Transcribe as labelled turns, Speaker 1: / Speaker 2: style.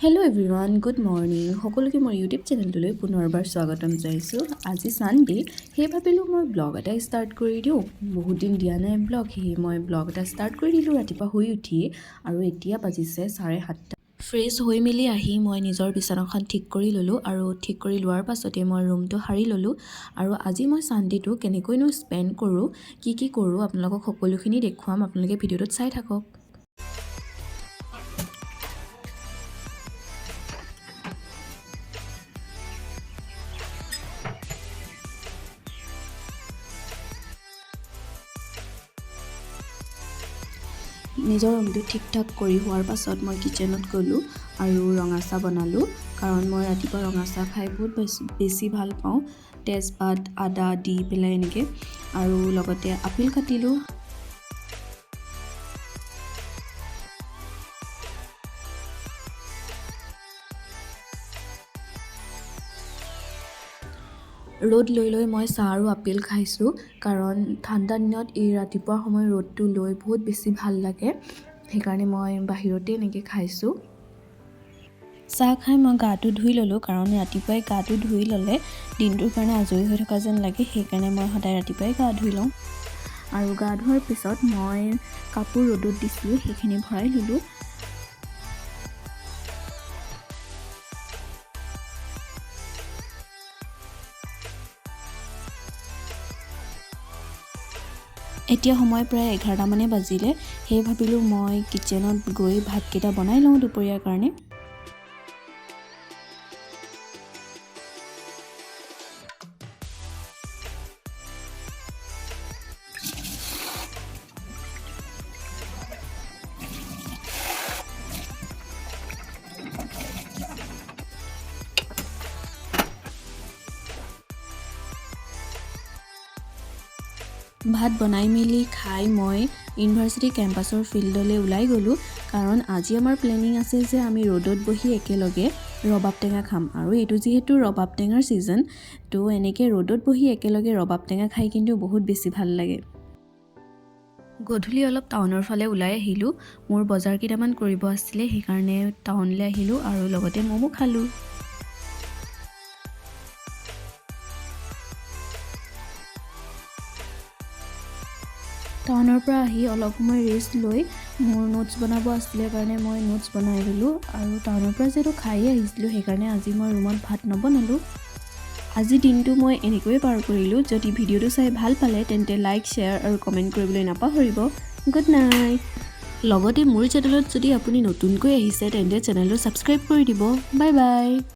Speaker 1: Hello everyone, good morning. সকলোকে মোৰ YouTube চেনেলটোলৈ পুনৰবাৰ স্বাগতম জনাইছো। আজি সানডে, হে ভাবিলো মই ব্লগ এটা ষ্টাৰ্ট কৰি দিও। বহুত দিন দিয়া নাই ব্লগ, হে মই ব্লগ এটা ষ্টাৰ্ট কৰি দিলো ৰাতিপুৱা শুই উঠি আৰু এতিয়া বাজিছে 7:30। ফ্ৰেছ হৈ মিলি আহি মই নিজৰ বিছনাখন ঠিক কৰি ললো আৰু ঠিক কৰি লোৱাৰ পাছতে মই ৰুমটো সাৰি ললো আৰু আজি মই সানডেটো কেনেকৈনো স্পেন্ড কৰো, কি কৰো আপোনালোকক সকলোখিনি দেখুৱাম। আপোনালোকে ভিডিঅ'টোত চাই থাকক। নিজৰ ৰুমটো ঠিক ঠাক কৰি হোৱাৰ পাছত মই কিচেনত গ'লো আৰু ৰঙা চাহ বনালো কাৰণ মই ৰাতিপুৱা ৰঙা চাহ খাই বহুত বেছি ভাল পাওঁ। তেজপাত আদা দি পেলাই এনেকৈ আৰু লগতে আপেল কাটিলো। ৰ'দ লৈ মই চাহ আৰু আপেল খাইছো কাৰণ ঠাণ্ডা দিনত এই ৰাতিপুৱা সময় ৰ'দটো লৈ বহুত বেছি ভাল লাগে, সেইকাৰণে মই বাহিৰতে এনেকৈ খাইছো। চাহ খাই মই গাটো ধুই ললো কাৰণ ৰাতিপুৱাই গাটো ধুই ল'লে দিনটোৰ কাৰণে আজৰি হৈ থকা যেন লাগে, সেইকাৰণে মই সদায় ৰাতিপুৱাই গা ধুই লওঁ। আৰু গা ধোৱাৰ পিছত মই কাপোৰ ৰ'দত দিছিলোঁ, সেইখিনি ভৰাই ল'লো। এতিয়া সময় প্ৰায় 11টা মানে বাজিলে, সেই ভাবিলোঁ মই কিচেনত গৈ ভাতকেইটা বনাই লওঁ দুপৰীয়াৰ কাৰণে। ভাত বনাই মেলি খাই মই ইউনিভাৰ্চিটি কেম্পাছৰ ফিল্ডলৈ ওলাই গ'লোঁ কাৰণ আজি আমাৰ প্লেনিং আছে যে আমি ৰ'দত বহি একেলগে ৰবাব টেঙা খাম আৰু এইটো যিহেতু ৰবাব টেঙাৰ ছিজন, তো এনেকৈ ৰ'দত বহি একেলগে ৰবাব টেঙা খাই কিন্তু বহুত বেছি ভাল লাগে। গধূলি অলপ টাউনৰ ফালে ওলাই আহিলোঁ, মোৰ বজাৰ কেইটামান কৰিব আছিলে, সেইকাৰণে টাউনলৈ আহিলোঁ আৰু লগতে মমো খালোঁ। টাউনৰ পৰা আহি অলপ সময় ৰেষ্ট লৈ মোৰ নোটছ বনাব আছিলে কাৰণে মই নোটছ বনাই ল'লোঁ আৰু টাউনৰ পৰা যিহেতু খায়ে আহিছিলোঁ, সেইকাৰণে আজি মই ৰুমত ভাত নবনালোঁ। আজি দিনটো মই এনেকৈয়ে পাৰ কৰিলোঁ। যদি ভিডিঅ'টো চাই ভাল পালে তেন্তে লাইক, শ্বেয়াৰ আৰু কমেণ্ট কৰিবলৈ নাপাহৰিব। Good night. লগতে মোৰ চেনেলত যদি আপুনি নতুনকৈ আহিছে তেন্তে চেনেলটো ছাবস্ক্ৰাইব কৰি দিব। Bye bye.